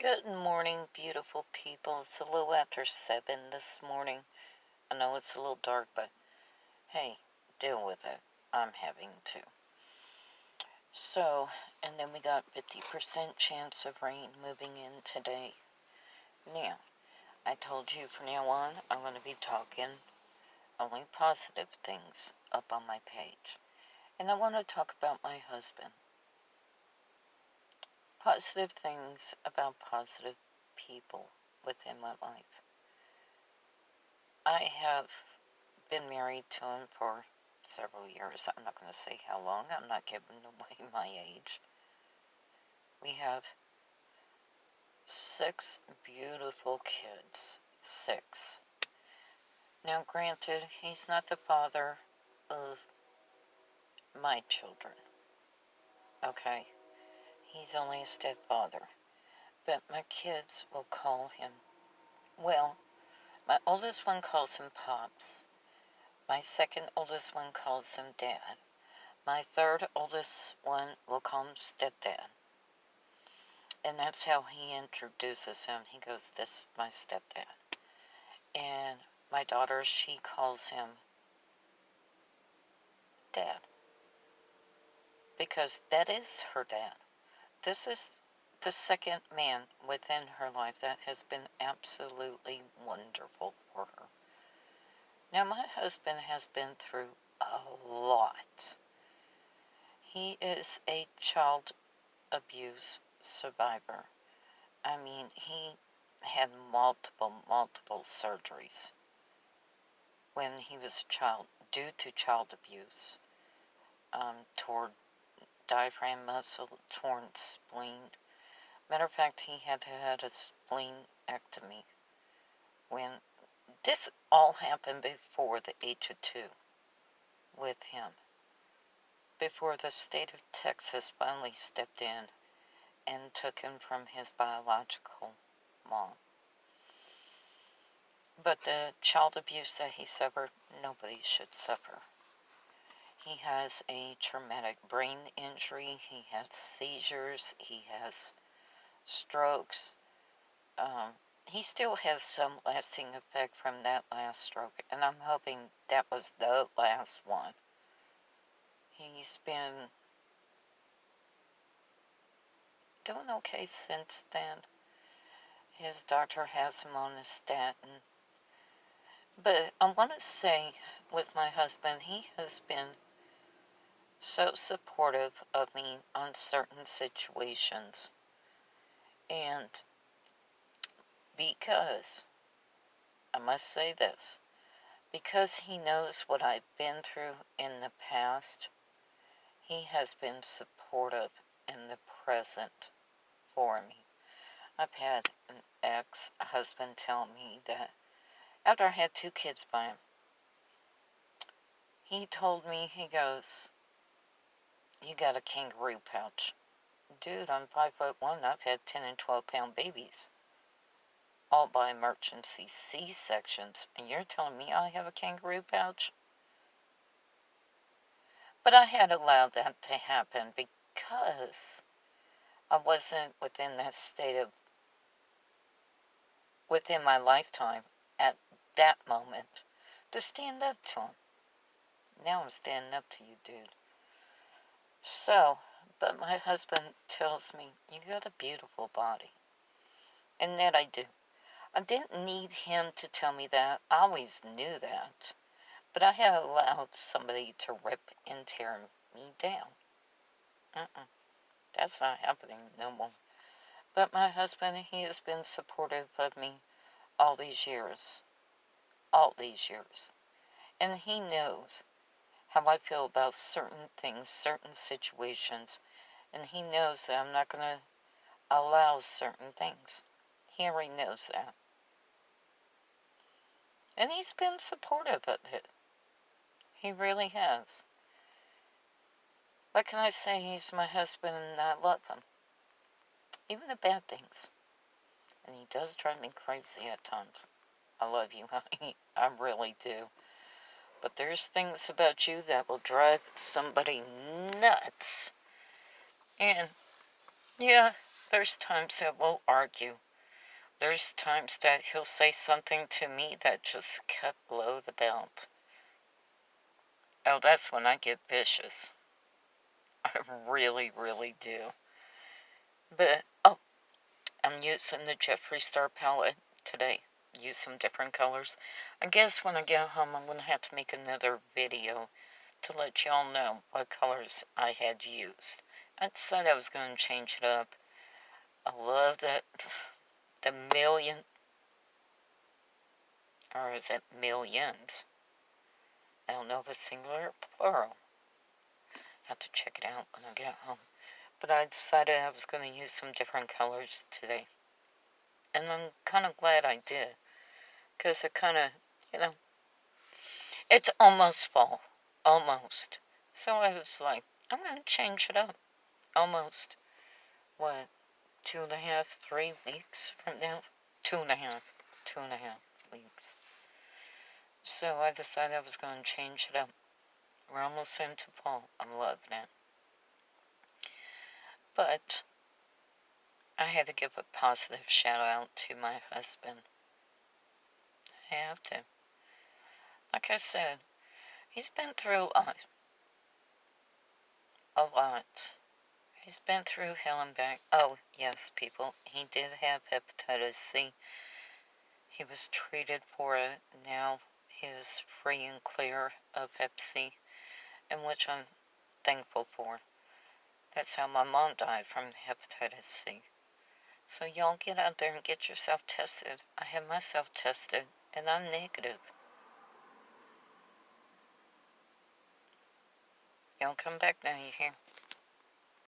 Good morning, beautiful people. It's a little after 7 this morning. I know it's a little dark, but hey, deal with it. I'm having to. And then we got 50% chance of rain moving in today. Now, I told you from now on, I'm going to be talking only positive things up on my page. And I want to talk about my husband. Positive things about positive people within my life. I have been married to him for several years. I'm not going to say how long. I'm not giving away my age. We have 6 beautiful kids. 6. Now, granted, he's not the father of my children. Okay? He's only a stepfather. But my kids will call him, well, my oldest one calls him Pops. My second oldest one calls him Dad. My third oldest one will call him Stepdad. And that's how he introduces him. He goes, "This is my stepdad." And my daughter, she calls him Dad. Because that is her dad. This is the second man within her life that has been absolutely wonderful for her. Now, my husband has been through a lot. He is a child abuse survivor. I mean, he had multiple surgeries when he was a child due to child abuse. Toward diaphragm muscle, torn spleen. Matter of fact, he had to have a spleenectomy. When this all happened before the age of 2 with him. Before the state of Texas finally stepped in and took him from his biological mom. But the child abuse that he suffered, nobody should suffer. He has a traumatic brain injury. He has seizures. He has strokes. He still has some lasting effect from that last stroke, and I'm hoping that was the last one. He's been doing okay since then. His doctor has him on a statin. But I want to say, with my husband, he has been so supportive of me on certain situations. And because, I must say this, because he knows what I've been through in the past, he has been supportive in the present for me. I've had an ex-husband tell me that after I had 2 kids by him, he told me, he goes, "You got a kangaroo pouch." Dude, I'm 5'1". I've had 10 and 12-pound babies, all by emergency C-sections, and you're telling me I have a kangaroo pouch? But I had allowed that to happen because I wasn't within that state of, within my lifetime at that moment, to stand up to him. Now I'm standing up to you, dude. So, but my husband tells me, "You got a beautiful body." And that I do. I didn't need him to tell me that. I always knew that. But I had allowed somebody to rip and tear me down. That's not happening no more. But my husband, he has been supportive of me all these years. All these years. And he knows how I feel about certain things, certain situations. And he knows that I'm not going to allow certain things. He already knows that. And he's been supportive of it. He really has. What can I say? He's my husband and I love him. Even the bad things. And he does drive me crazy at times. I love you, honey. I really do. But there's things about you that will drive somebody nuts. And, yeah, There's times that we'll argue. There's times that he'll say something to me that just cut below the belt. Oh, that's when I get vicious. I really, really do. But, oh, I'm using the Jeffree Star palette today. Use some different colors. I guess when I get home, I'm going to have to make another video to let y'all know what colors I had used. I decided I was going to change it up. I love that. The million, or is it millions? I don't know if it's singular or plural. I have to check it out when I get home. But I decided I was going to use some different colors today. And I'm kind of glad I did. Because it kind of, it's almost fall. Almost. So I was like, I'm going to change it up. Almost. What? 2.5, 3 weeks from now? 2.5. 2.5 weeks. So I decided I was going to change it up. We're almost into fall. I'm loving it. But I had to give a positive shout out to my husband. I have to. Like I said, he's been through a lot. He's been through hell and back. Oh, yes, people. He did have hepatitis C. He was treated for it. Now he is free and clear of Hep C, and which I'm thankful for. That's how my mom died, from hepatitis C. So y'all get out there and get yourself tested. I had myself tested, and I'm negative. Y'all come back now, you hear?